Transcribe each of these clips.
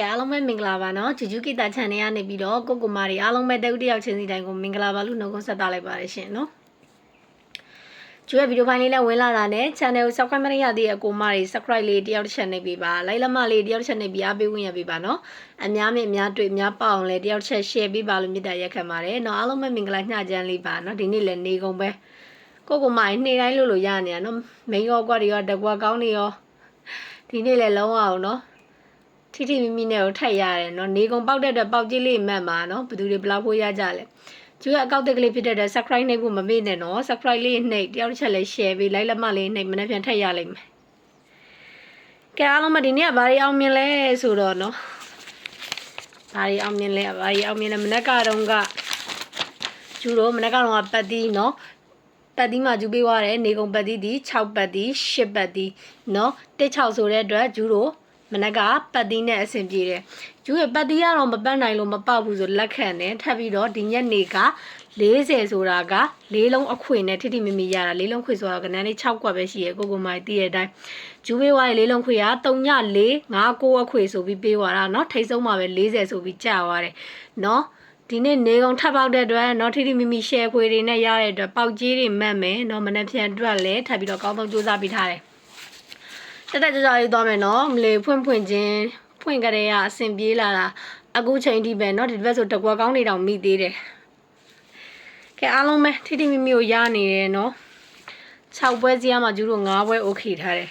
ကဲအားလုံးပဲမင်္ဂလာပါနော်ဂျူဂျူဂီတာ channel ကနေပြီးတော့ကိုကိုမာတွေအားလုံးပဲတယောက်တစ်ယောက်ချင်းစီတိုင်းကိုမင်္ဂလာပါလို့နှုတ်ခွန်းဆက်တာလိုက်ပါတယ်ရှင်နော်ကျူရဲ့ဗီဒီယိုဖိုင်လေးနဲ့ဝင်လာတာနဲ့ channel ကို subscribe မလုပ်ရသေးတဲ့အကိုမာတွေ subscribe လေးတယောက်တစ်ချက်နှိပ်ပေးပါလိုက်လက်မလေးတယောက်တစ်ချက်နှိပ်ပြီးအားပေးဝင်ရပေးပါနော်အများမြင့်အများတွေ့အများပေါအောင်လဲတယောက်တစ်ချက် share ပေးပါလို့မြတ်တာရက်ခံပါတယ်နော်အားလုံးပဲမင်္ဂလာညချမ်းလေးပါနော်ဒီနေ့လည်းနေကုန်ပဲကိုမာနေ့တိုင်းလို့ရနေရနော်မိန်ရောကွာတွေရောတကွာကောင်းတွေရောဒီနေ့လည်းလုံးအောင်နော်ထိထိမိမိနဲ့ကိုထိုက်ရတယ်နော်နေကုန်ပေါက်တဲ့အတွက်ပေါက်ကြီးလေးမှတ်မှာနော်ဘယ်သူတွေဘလောက်ဖို့ရကြလဲကျူကအကောက်တက်ကလေးဖြစ်တဲ့အတွက် subscribe နှိပ်ဖို့မမေ့နဲ့နော် subscribe လေးနှိပ်တယောက်တစ်ချက်လေး share ပေးလိုက်လက်မလေးနှိပ်မနေ့ပြန်ထက်ရလိမ့်မယ်ကဲအားလုံးမဒီနေ့ကဘာတွေအောင်မြင်လဲဆိုတော့နော်ဘာတွေအောင်မြင်လဲမနေ့ကတော့ကကျူတော့မနေ့ကတော့ပတ်တီးနော်ပတ်တီးမှာကျူပေးသွားတယ်နေကုန်ပတ်တီးဒီ6ပတ်တီး10ပတ်တီးနော်16ဆိုတဲ့အတွက်ကျူတော့မနက်ကပတ်တီးနဲ့အဆင်ပြေတယ်ကျူရဲ့ပတ်တီးကတော့မပတ်နိုင်လို့မပေါက်ဘူးဆိုလက်ခံတယ်ထပ်ပြီးတော့ဒီညက်နေက40ဆိုတာက4လုံးအခွေနဲ့ထိထိမိမိရတာ4လုံးခွေဆိုတာကနန်းလေး6ကွက်ပဲရှိရကိုမိုင်တီးရဲ့အတိုင်းကျူပေးသွားတယ်4လုံးခွေက3ည4 5 9အခွေဆိုပြီးပေးသွားတာเนาะထိတ်ဆုံးမှာပဲ40ဆိုပြီးကြာသွားတယ်เนาะဒီနေ့နေကုန်ထပ်ပေါက်တဲ့အတွက်เนาะထိထိမိမိ share ခွေတွေနဲ့ရတဲ့အတွက်ပေါက်ကြီးတွေမှတ်မယ်เนาะမနေ့ပြန်အတွက်လည်းထပ်ပြီးတော့ကောင်းဆုံးစူးစမ်းပေးထားတယ်တက်ကြရေးသွားမယ်နော်မလေဖွင့်ချင်းဖွင့်ကြရအဆင်ပြေလာတာအခုချိန်ထိပဲเนาะဒီဘက်ဆိုတကွာကောင်းနေတောင်မိသေးတယ်ကဲအားလုံးပဲထိထိမိမိကိုရနေတယ်เนาะ6ပွဲစီးရမှာကျူတို့9ပွဲ okay ထားတယ်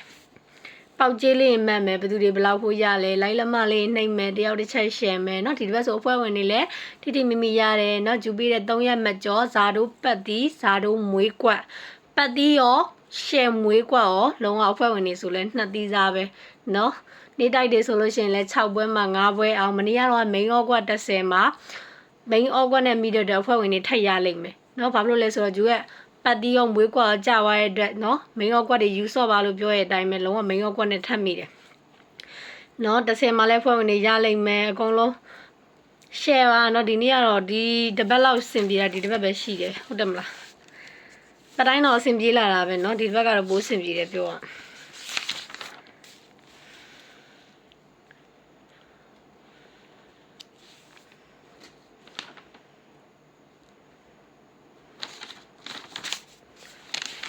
ပေါက်ကျေးလေးမှတ်မယ်ဘယ်သူတွေဘယ်လောက်ဖို့ရလဲလိုက်လက်မလေးနှိပ်မယ်တယောက်တစ်ချက် share မယ်เนาะဒီဘက်ဆိုအဖွဲ့ဝင်တွေလည်းထိထိမိမိရတယ်เนาะကျူပေးတဲ့3ရက်မကျော်ဇာတို့ပတ်တီးဇာတို့မွေးကွက်ပတ်တီးရောရှယ်မွေးกว่าရောလုံးဝအဖွဲ့ဝင်နေဆိုလဲ2သီးစားပဲเนาะနေတိုက်တွေဆိုလို့ရှိရင်လဲ6ပွဲမှာ9ပွဲအောင်မနေ့ကတော့မိန်ဩကွက်30မှာမိန်ဩကွက်နဲ့မိတဲ့အဖွဲ့ဝင်တွေထက်ရလိမ့်မယ်เนาะဘာဖြစ်လို့လဲဆိုတော့ဂျူရဲ့ပတ်တီးရောမွေးกว่าကြာသွားတဲ့အတွက်เนาะမိန်ဩကွက်တွေယူဆော့ပါလို့ပြောတဲ့အတိုင်းပဲလုံးဝမိန်ဩကွက်နဲ့ထက်မိတယ်เนาะ30မှာလဲအဖွဲ့ဝင်တွေရလိမ့်မယ်အကုန်လုံး share ပါเนาะဒီနေ့ကတော့ဒီတပတ်လောက်စင်ပြေတာဒီတပတ်ပဲရှိတယ်ဟုတ်တယ်မလားပတိုင်းတော့အဆင်ပြေလာတာပဲเนาะဒီဘက်ကတော့ပိုးဆင်ပြေတယ်ပြောရ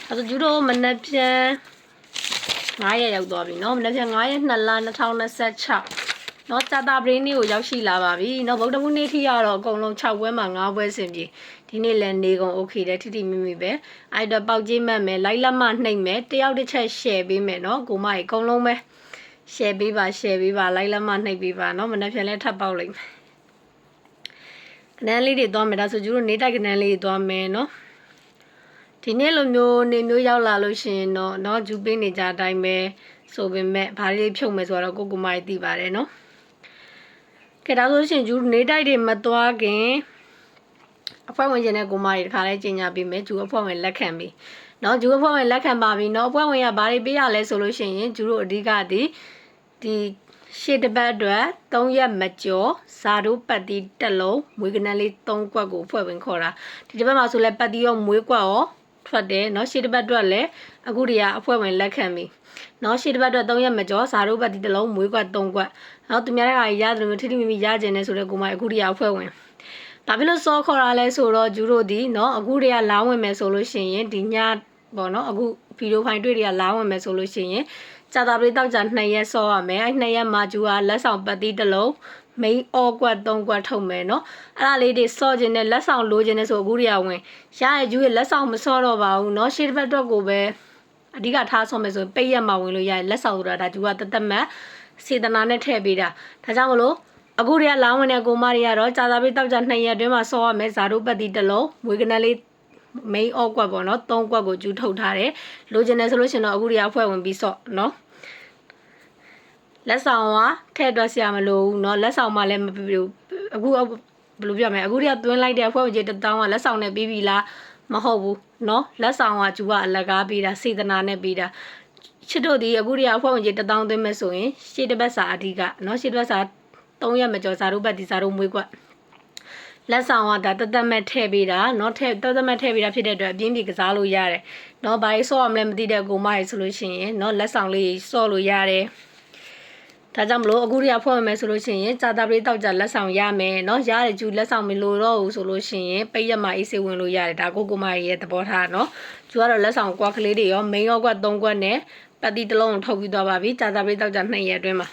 အဲ့တော့ကျူတို့မနက်ဖြန်9ရက်ရောက်သွားပြီเนาะမနက်ဖြန်9ရက်2လ2026เนาะကြာတာပရင်းနေ့ကိုရောက်ရှိလာပါပြီเนาะဗုဒ္ဓဘူးနေ့ထိကတော့အကုန်လုံး6ပွဲမှာ9ပွဲဆင်ပြေဒီနေ့လည်းနေကုန် okay တယ်ထိထိမိမိပဲအဲ့တော့ပေါက်ကြီးမှတ်မယ်လိုက်လက်မနှိပ်မယ်တယောက်တစ်ချက် share ပေးမယ်เนาะကိုမကြီးအကုန်လုံးပဲ share ပေးပါလိုက်လက်မနှိပ်ပေးပါเนาะမနေ့ပြန်လဲထပ်ပေါက်လိုက်မယ်ကနန်းလေးတွေသွားမယ်ဒါဆိုကျူတို့နေတိုက်ကနန်းလေးတွေသွားမယ်เนาะဒီနေ့လိုမျိုးနေမျိုးရောက်လာလို့ရှင်เนาะဂျူပေးနေကြအတိုင်းပဲဆိုပေမဲ့ဘာလေးဖြုတ်မယ်ဆိုတော့ကိုမကြီးသိပါတယ်เนาะကဲဒါဆိုရှင်ဂျူနေတိုက်တွေမသွားခင်အဖွဲ့ဝင်ချင်းတဲ့ကိုမကြီးတခါလဲကြီးညာပေးမယ်ဂျူအဖွဲ့ဝင်လက်ခံပြီเนาะဂျူအဖွဲ့ဝင်လက်ခံပါပြီเนาะအဖွဲ့ဝင်ကဘာတွေပေးရလဲဆိုလို့ရှိရင်ဂျူတို့အဓိကဒီရှေ့တစ်ပတ်အတွက်3ရက်မကျော်ဇာတို့ပတ်တီးတစ်လုံးမွေးကနန်းလေး3ကွက်ကိုအဖွဲ့ဝင်ခေါ်တာဒီတစ်ပတ်မှာဆိုလဲပတ်တီးရောမွေးကွက်ရောထွက်တယ်เนาะရှေ့တစ်ပတ်အတွက်လည်းအခုတည်းကအဖွဲ့ဝင်လက်ခံပြီเนาะရှေ့တစ်ပတ်အတွက်3ရက်မကျော်ဇာတို့ပတ်တီးတစ်လုံးမွေးကွက်3ကွက်เนาะသူများတွေကရတယ်လို့ထိထိမိမိရကျင်နေဆိုတဲ့ကိုမအခုတည်းကအဖွဲ့ဝင်ဘာဖြစ်လို့စောခေါ်တာလဲဆိုတော့ဂျူတို့ဒီเนาะအခုတည်းကလောင်းဝင်မယ်ဆိုလို့ရှိရင်ဒီညပေါ့เนาะအခုဗီဒီယိုဖိုင်တွေ့တွေကလောင်းဝင်မယ်ဆိုလို့ရှိရင်ကြာတာပရိတောက်ကြ2ရက်စောရမယ်အဲ့2ရက်မှာဂျူကလက်ဆောင်ပတ်တီးတစ်လုံးမိန်ဩကွက်3ကွက်ထုတ်မယ်เนาะအဲ့ဒါလေးတွေစောခြင်းနဲ့လက်ဆောင်လိုခြင်းနဲ့ဆိုအခုတည်းကဝင်ရရဲ့ဂျူရဲ့လက်ဆောင်မစောတော့ပါဘူးเนาะရှေ့တစ်ပတ်တော့ကိုပဲအဓိကထားစောမယ်ဆိုပိတ်ရက်မှာဝင်လို့ရရဲ့လက်ဆောင်ဆိုတာဒါဂျူကတသက်မှတ်စေတနာနဲ့ထည့်ပေးတာဒါကြောင့်မလို့အခုတည်းကလောင်းဝင်တဲ့ကိုမတွေကတော့ကြာတာပရိတောက်ကြ2ရက်အတွင်းမှာစောရမယ်ဇာတို့ပတ်တီးတစ်လုံးမွေးကနန်းလေးမိန်ဩကွက်ပေါ့เนาะ3ကွက်ကိုဂျူထုတ်ထားတယ်လိုချင်တယ်ဆိုလို့ရှင်တော့အခုတည်းကဖွဲ့ဝင်ပြီးစော့เนาะလက်ဆောင်ကထည့်တွက်ဆရာမလို့เนาะလက်ဆောင်မှလည်းမပြဘူးအခုဘယ်လိုပြောမလဲအခုတည်းကသွင်းလိုက်တဲ့အဖွဲ့ဝင်ကြီး1000ကလက်ဆောင်နဲ့ပြီးပြီလားမဟုတ်ဘူးเนาะလက်ဆောင်ကဂျူကအလကားပေးတာစေတနာနဲ့ပေးတာချစ်တို့ဒီအခုတည်းကအဖွဲ့ဝင်ကြီး1000သွင်းမဲ့ဆိုရင်ရှေ့တစ်ပတ်စာအဓိကเนาะရှေ့တစ်ပတ်စာ3ရက်မကျော်ဇာတို့ပတ်ဒီဇာတို့မွေးကွက်လက်ဆောင်ကဒါတသက်မဲ့ထည့်ပေးတာเนาะထည့်တသက်မဲ့ထည့်ပေးတာဖြစ်တဲ့အတွက်အပြင်းပြေကစားလို့ရတယ်เนาะဘာလို့စော့ရမလဲမသိတဲ့ကိုမကြီးဆိုလို့ရှိရင်เนาะလက်ဆောင်လေးစော့လို့ရတယ် ဒါကြောင့်မလို့အခုရဖွဲ့မယ်ဆိုလို့ရှိရင်စာတာပရိတောက်ကြလက်ဆောင်ရမယ်เนาะရတယ်ကျူလက်ဆောင်မလို့တော့ဘူးဆိုလို့ရှိရင်ပိတ်ရမှာအေးစေးဝင်လို့ရတယ်ဒါကိုမရဲ့သဘောထားเนาะကျူကတော့လက်ဆောင်ကွက်ကလေးတွေရောမိန်ရောကွက်3ကွက်နဲ့ပတ်တိတစ်လုံးထုတ်ပြီးသွားပါပြီစာတာပရိတောက်ကြ2ရက်အတွင်းမှာ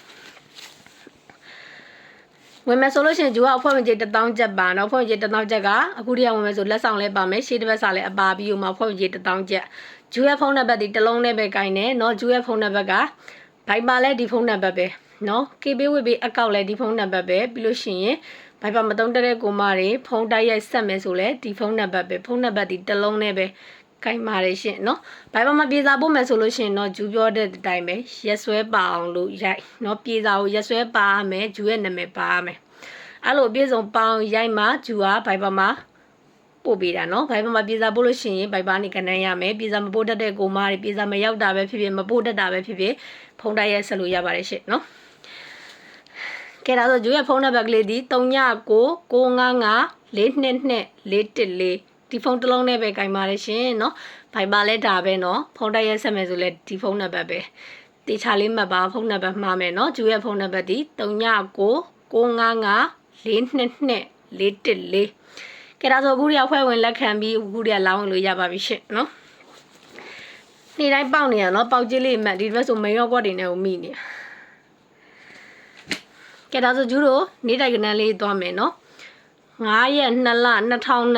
ဝင်မယ်ဆိုလို့ရှိရင်ကျူကအဖွဲ့ဝင်ကြီး1000ကျပ်ပါเนาะအဖွဲ့ဝင်ကြီး1000ကျပ်ကအခုတည်းကဝင်မယ်ဆိုလက်ဆောင်လဲပါမယ်ရှေ့တစ်ပတ်စာလဲအပါပြီးဦးမှာအဖွဲ့ဝင်ကြီး1000ကျပ်ကျူရဲ့ဖုန်းနံပါတ်ဒီတစ်လုံးနဲ့ပဲကိုင်းနေเนาะကျူရဲ့ဖုန်းနံပါတ်ကဘိုင်ပါလဲဒီဖုန်းနံပါတ်ပဲเนาะ KB ဝေးအကောက်လဲဒီဖုန်းနံပါတ်ပဲပြီးလို့ရှိရင်ဘိုင်ပါမတုံးတဲ့ကိုမတွေဖုန်းတိုက်ရိုက်ဆက်မယ်ဆိုလဲဒီဖုန်းနံပါတ်ပဲဖုန်းနံပါတ်ဒီတစ်လုံးနဲ့ပဲကိုင်းပါတယ်ရှင်เนาะဘိုင်ပါမပြေစာပို့မယ်ဆိုလို့ရှိရင်เนาะဂျူပြောတဲ့အတိုင်းပဲရက်ဆွဲပါအောင်လို့ရိုက်เนาะပြေစာကိုရက်ဆွဲပါရမယ်ဂျူရဲ့နာမည်ပါရမယ်အဲ့လိုပြေဆုံးပေါင်းရိုက်မှဂျူကဘိုင်ပါမှာပို့ပေးတာเนาะဘိုင်ပါမှာပြေစာပို့လို့ရှိရင်ဘိုင်ပါနေကနန်းရမယ်ပြေစာမပို့တတ်တဲ့ကိုမတွေပြေစာမရောက်တာပဲဖြစ်ဖြစ်မပို့တတ်တာပဲဖြစ်ဖြစ်ဖုန်းတိုက်ရိုက်ဆက်လို့ရပါတယ်ရှင်เนาะကဲဒါဆိုဂျူရဲ့ဖုန်းနံပါတ်ကလေးဒီ399955422414ဒီဖုန်းတစ်လုံးနဲ့ပဲကင်ပါတယ်ရှင်เนาะဘိုင်ပါလဲဒါပဲเนาะဖုန်းတိုက်ရိုက်ဆက်မယ်ဆိုလဲဒီဖုန်းနံပါတ်ပဲတေချာလေးမှတ်ပါဖုန်းနံပါတ်မှားမယ်เนาะဂျူရဲ့ဖုန်းနံပါတ်ဒီ399955422414ကဲဒါဆိုအခုရဖွဲ့ဝင်လက်ခံပြီးအခုရလောင်းလို့ရပါပြီရှင်เนาะနေ့တိုင်းပေါက်နေရเนาะပေါက်ကြီးလေးမှတ်ဒီဘက်ဆိုမိန်ရောကွက်တွေနဲ့ကိုမိနေကဲဒါဆိုဂျူတို့နေ့တိုက်ကနန်းလေးသွားမယ်เนาะ9ရက်2လ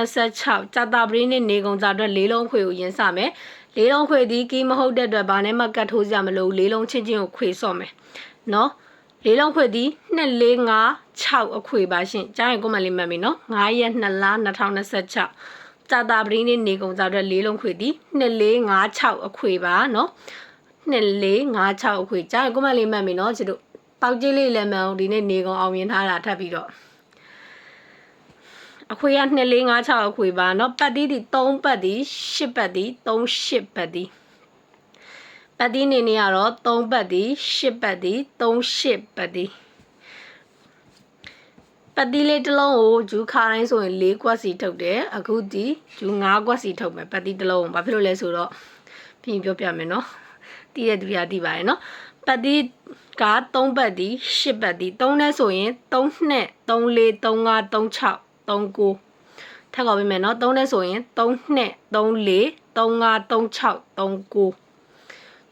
2026ကြာတာပရင်းနေ့နေကုန်စာအတွက်၄လုံးခွေကိုရင်စမယ်၄လုံးခွေဒီကီးမဟုတ်တဲ့အတွက်ဘာနဲ့မှကတ်ထိုးစရာမလိုဘူး၄လုံးချင်းချင်းကိုခွေစော့မယ်เนาะ၄လုံးခွေဒီ2456အခွေပါရှင်ကြားရင်ကွန်မန့်လေးမှတ်ပြီเนาะ9ရက်2လ2026ကြာတာပရင်းနေ့နေကုန်စာအတွက်၄လုံးခွေဒီ2456အခွေပါเนาะ2456အခွေကြားရင်ကွန်မန့်လေးမှတ်ပြီเนาะချစ်တို့ပေါက်ကြီးလေးလည်းမအောင်ဒီနေ့နေကုန်အောင်မြင်ထားတာထပ်ပြီးတော့အခွေက2456အခွေပါเนาะပတ်တီးဒီ3ပတ်ဒီ10ပတ်ဒီ38ပတ်ဒီပတ်တီးနေနေရတော့3ပတ်ဒီ10ပတ်ဒီ38ပတ်ဒီပတ်တီးလေးတစ်လုံးကိုဂျူခါတိုင်းဆိုရင်4ကွက်စီထုတ်တယ်အခုဒီဂျူ5ကွက်စီထုတ်မယ်ပတ်တီးတစ်လုံးဘာဖြစ်လို့လဲဆိုတော့ပြင်ပြောပြမယ်เนาะတီးတဲ့သူရတီးပါရယ်เนาะပတ်တီးက3ပတ်ဒီ10ပတ်ဒီ3နဲ့ဆိုရင်3နဲ့3 4 3 5 3 6 3 9ထပ်ခေါ်ပေးမယ်เนาะ3နဲ့ဆိုရင်3နဲ့3 4 3 5 3 6 3 9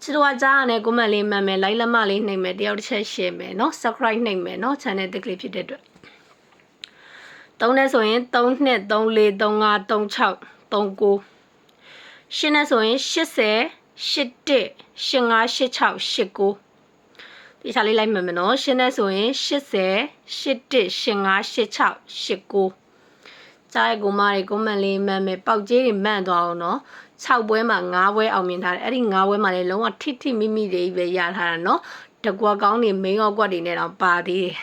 ချစ်တော်ကြားရတဲ့ comment လေးမှတ်မယ် like လက်မလေးနှိပ်မယ်တယောက်တစ်ချက် share မယ်เนาะ subscribe နှိပ်မယ်เนาะ channel တစ်ကလေးဖြစ်တဲ့အတွက်3နဲ့ဆိုရင်3နဲ့3 4 3 5 3 6 3 9 10နဲ့ဆိုရင်80 81 85 86 89ဒီစားလေးလိုက်မှတ်မယ်เนาะ10နဲ့ဆိုရင်80 81 85 86 89ကြားရကိုမတွေ comment လေးမှတ်မယ်ပေါက်ကြီးတွေမှန်သွားအောင်เนาะ6ပွဲမှာ9ပွဲအောင်မြင်ထားတယ်အဲ့ဒီ9ပွဲမှာလည်းလုံးဝထိထိမိမိတွေပဲရထားတာเนาะတကွာကောင်းနေမိန်ရောကွက်တွေနဲ့တော့ပါသေးတယ်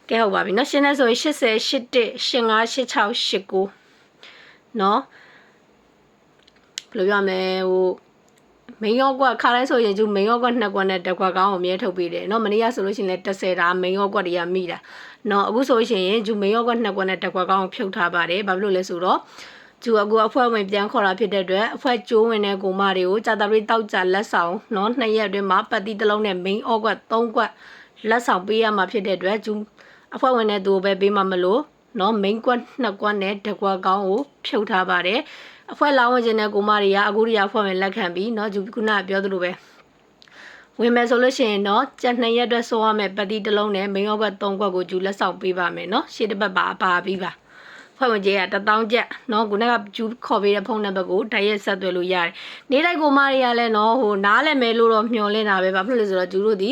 ကဲဟုတ်ပါပြီเนาะရှင်းနေဆိုရင်80 81 85 86 89เนาะဘယ်လိုပြောမလဲဟိုမိန်ရောကွက်ခါတိုင်းဆိုရင်ကျူမိန်ရောကွက်2ကွက်နဲ့တကွာကောင်းကိုအမြဲထုတ်ပေးတယ်เนาะမနေ့ကဆိုလို့ရှိရင်လည်း30တာမိန်ရောကွက်တွေကမိတာเนาะအခုဆိုရှင်ဂျူမိန်ရောကွက်2ကွက်နဲ့တကွာကောင်းကိုဖြုတ်ထားပါတယ်ဘာဖြစ်လို့လဲဆိုတော့ဂျူအကူအဖွဲ့ဝင်ပြန်ခေါ်တာဖြစ်တဲ့အတွက်အဖွဲ့ကျိုးဝင်တဲ့ကိုမတွေကိုကြာတာပရိတောက်ကြလက်ဆောင်เนาะ2ရက်အတွင်းမှာပတ်တိတစ်လုံးနဲ့မိန်အော့ကွက်3ကွက်လက်ဆောင်ပေးရမှာဖြစ်တဲ့အတွက်ဂျူအဖွဲ့ဝင်တဲ့သူကိုပဲပေးမှာမလို့เนาะမိန်ကွက်2ကွက်နဲ့တကွာကောင်းကိုဖြုတ်ထားပါတယ်အဖွဲ့လောင်းဝင်ခြင်းတဲ့ကိုမတွေကအခုတည်းအဖွဲ့ဝင်လက်ခံပြီးเนาะဂျူခုနပြောသလိုပဲဝင်မယ်ဆိုလို့ရှိရင်เนาะကြက်2ရက်အတွက်စိုးရမယ်ပတ်တိတစ်လုံးနဲ့မိန်အော့ကွက်3ကွက်ကိုဂျူလက်ဆောင်ပေးပါမယ်เนาะရှေ့တစ်ပတ်ပါပြီးပါဖွဲ့ဝင်ကြီးက1000ကျပ်เนาะခုနကဂျူခေါ်ပေးတဲ့ဖုန်းနံပါတ်ကိုတိုက်ရိုက်ဆက်သွယ်လို့ရတယ်နေ့တိုင်းကိုမတွေကလည်းเนาะဟိုနားလည်းမဲလို့တော့မျှော်လင့်တာပဲဘာဖြစ်လို့လဲဆိုတော့ဂျူတို့ဒီ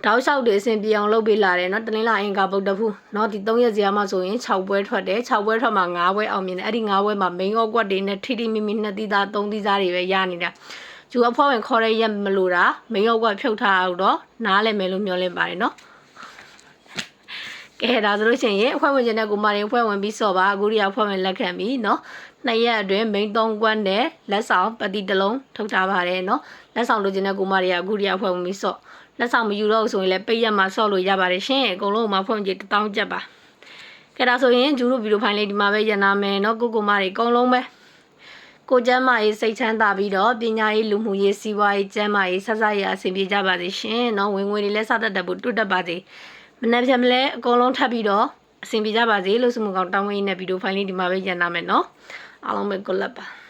တောက်လျှောက်တွေအဆင်ပြေအောင်လုပ်ပေးလာတယ်เนาะတနင်္လာအင်္ဂါဗုဒ္ဓဖူးเนาะဒီ3ရက်စီမှာဆိုရင်6ပွဲထွက်တယ်6ပွဲထွက်မှာ9ပွဲအောင်မြင်တယ်အဲ့ဒီ9ပွဲမှာမိန်အော့ကွက်တွေနဲ့ထိထိမိမိ2သီးသား3သီးသားတွေပဲရနေတာဂျူအဖွဲ့ဝင်ခေါ်ရရက်မလို့တာမိန်အော့ကွက်ဖြုတ်ထားအောင်တော့နားလည်းမဲလို့မျှော်လင့်ပါတယ်เนาะကဲဒါဆိုလို့ရှိရင်အဖွဲ့ဝင်ကျင်တဲ့ကိုမတွေအဖွဲ့ဝင်ပြီးစော့ပါအခုတည်းအဖွဲ့ဝင်လက်ခံပြီเนาะ2ရက်အတွင်းမိန်3ကွက်နဲ့လက်ဆောင်ပတိတစ်လုံးထုတ်ထားပါတယ်เนาะလက်ဆောင်လိုချင်တဲ့ကိုမတွေကအခုတည်းအဖွဲ့ဝင်ပြီးစော့လက်ဆောင်မယူတော့ဆိုရင်လည်းပိတ်ရက်မှာစော့လို့ရပါတယ်ရှင်အကုန်လုံးမှာဖွဲ့ဝင်ကြီး1000ကျပ်ပါကဲဒါဆိုရင်ဂျူတို့ဗီဒီယိုဖိုင်လေးဒီမှာပဲရနာမယ်เนาะကိုမတွေအကုန်လုံးပဲ ကိုကျမ်းမာရေးစိတ်ချမ်းသာပြီးတော့ပညာရေးလူမှုရေးစီးပွားရေးကျမ်းမာရေးဆက်ဆက်ရအဆင်ပြေကြပါစေရှင်เนาะဝင်ငွေတွေလည်းစသက်တက်ဖို့တွတ်တက်ပါစေမနှက်ဖြတ်မလဲအကုန်လုံးထပ်ပြီးတော့အဆင်ပြေကြပါစေလို့ဆုမကောင်းတောင်းဝင်းနေဗီဒီယိုဖိုင်လေးဒီမှာပဲညံ့နာမယ်เนาะအားလုံးပဲ good luck ပါ